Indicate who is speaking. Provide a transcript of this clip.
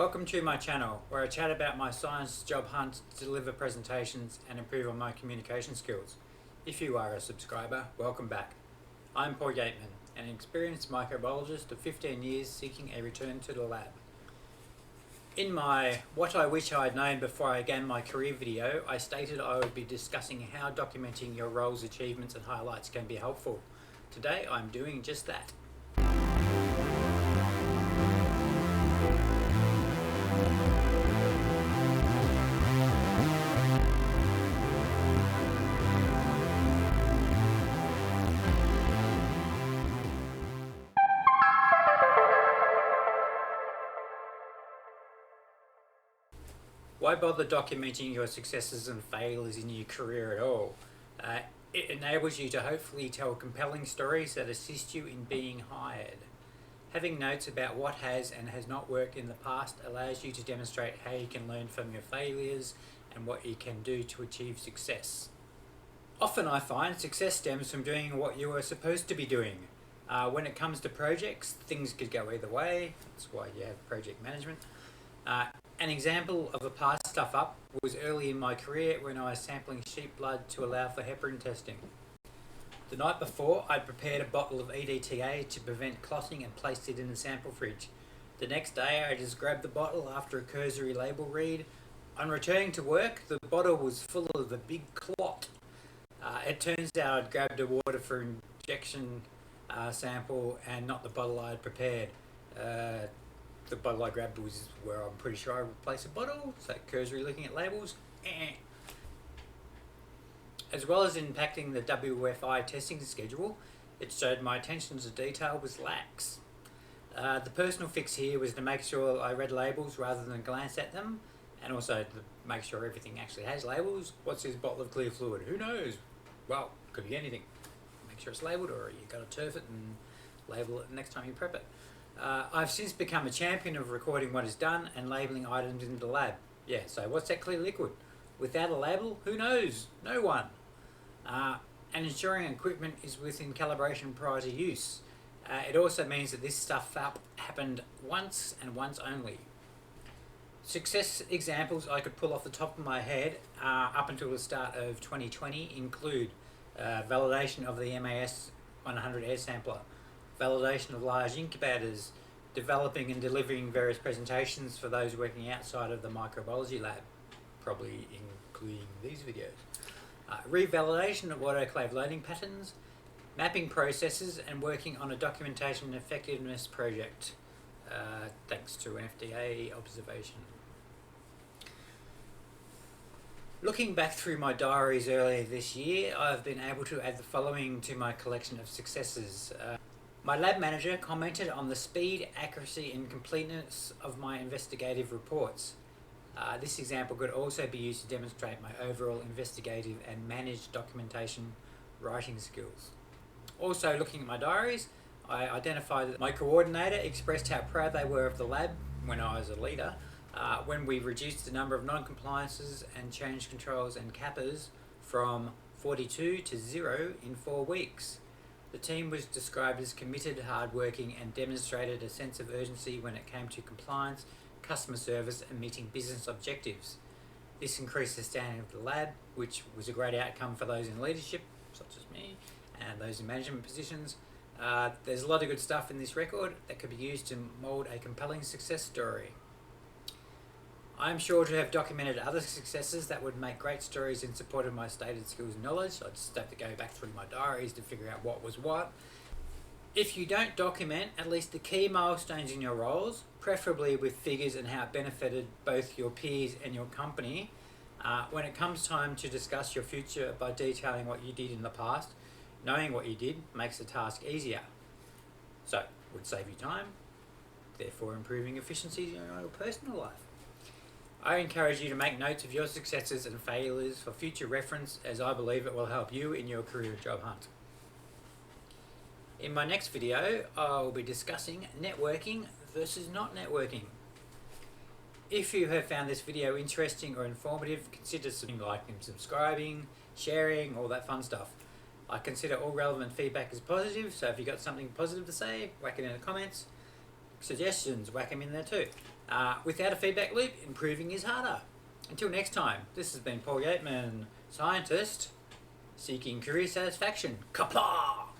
Speaker 1: Welcome to my channel, where I chat about my science job hunt, deliver presentations and improve on my communication skills. If you are a subscriber, welcome back. I'm Paul Gateman, an experienced microbiologist of 15 years seeking a return to the lab. In my What I Wish I'd Known Before I Began My Career video, I stated I would be discussing how documenting your role's achievements and highlights can be helpful. Today I'm doing just that. Why bother documenting your successes and failures in your career at all? It enables you to hopefully tell compelling stories that assist you in being hired. Having notes about what has and has not worked in the past allows you to demonstrate how you can learn from your failures and what you can do to achieve success. Often I find success stems from doing what you are supposed to be doing. When it comes to projects, things could go either way. That's why you have project management. An example of a past stuff up was early in my career when I was sampling sheep blood to allow for heparin testing. The night before, I'd prepared a bottle of EDTA to prevent clotting and placed it in the sample fridge. The next day, I just grabbed the bottle after a cursory label read. On returning to work, the bottle was full of a big clot. It turns out I'd grabbed a water for injection sample and not the bottle I had prepared. The bottle I grabbed was where I'm pretty sure I replaced a bottle, so cursory looking at labels. As well as impacting the WFI testing schedule, it showed my attention to detail was lax. The personal fix here was to make sure I read labels rather than glance at them, and also to make sure everything actually has labels. What's this bottle of clear fluid? Who knows? Well, could be anything. Make sure it's labelled, or you got to turf it and label it next time you prep it. I've since become a champion of recording what is done and labelling items in the lab. Yeah, so what's that clear liquid? Without a label, who knows? No one. And ensuring equipment is within calibration prior to use. It also means that this stuff up happened once and once only. Success examples I could pull off the top of my head up until the start of 2020 include validation of the MAS 100 air sampler, validation of large incubators, developing and delivering various presentations for those working outside of the microbiology lab, probably including these videos. Revalidation of autoclave loading patterns, mapping processes and working on a documentation effectiveness project, thanks to an FDA observation. Looking back through my diaries earlier this year, I've been able to add the following to my collection of successes. My lab manager commented on the speed, accuracy and completeness of my investigative reports. This example could also be used to demonstrate my overall investigative and managed documentation writing skills. Also, looking at my diaries, I identified that my coordinator expressed how proud they were of the lab when I was a leader, when we reduced the number of non-compliances and change controls and CAPAs from 42 to 0 in 4 weeks. The team was described as committed, hardworking and demonstrated a sense of urgency when it came to compliance, customer service and meeting business objectives. This increased the standing of the lab, which was a great outcome for those in leadership, such as me, and those in management positions. There's a lot of good stuff in this record that could be used to mould a compelling success story. I'm sure to have documented other successes that would make great stories in support of my stated skills and knowledge. I just have to go back through my diaries to figure out what was what. If you don't document at least the key milestones in your roles, preferably with figures and how it benefited both your peers and your company, when it comes time to discuss your future by detailing what you did in the past, knowing what you did makes the task easier. So, it would save you time, therefore improving efficiency in your personal life. I encourage you to make notes of your successes and failures for future reference, as I believe it will help you in your career job hunt. In my next video, I will be discussing networking versus not networking. If you have found this video interesting or informative, consider liking, subscribing, sharing, all that fun stuff. I consider all relevant feedback as positive, so if you've got something positive to say, whack it in the comments. Suggestions, whack them in there too. Without a feedback loop, improving is harder. Until next time, this has been Paul Yateman, scientist, seeking career satisfaction. Kapla!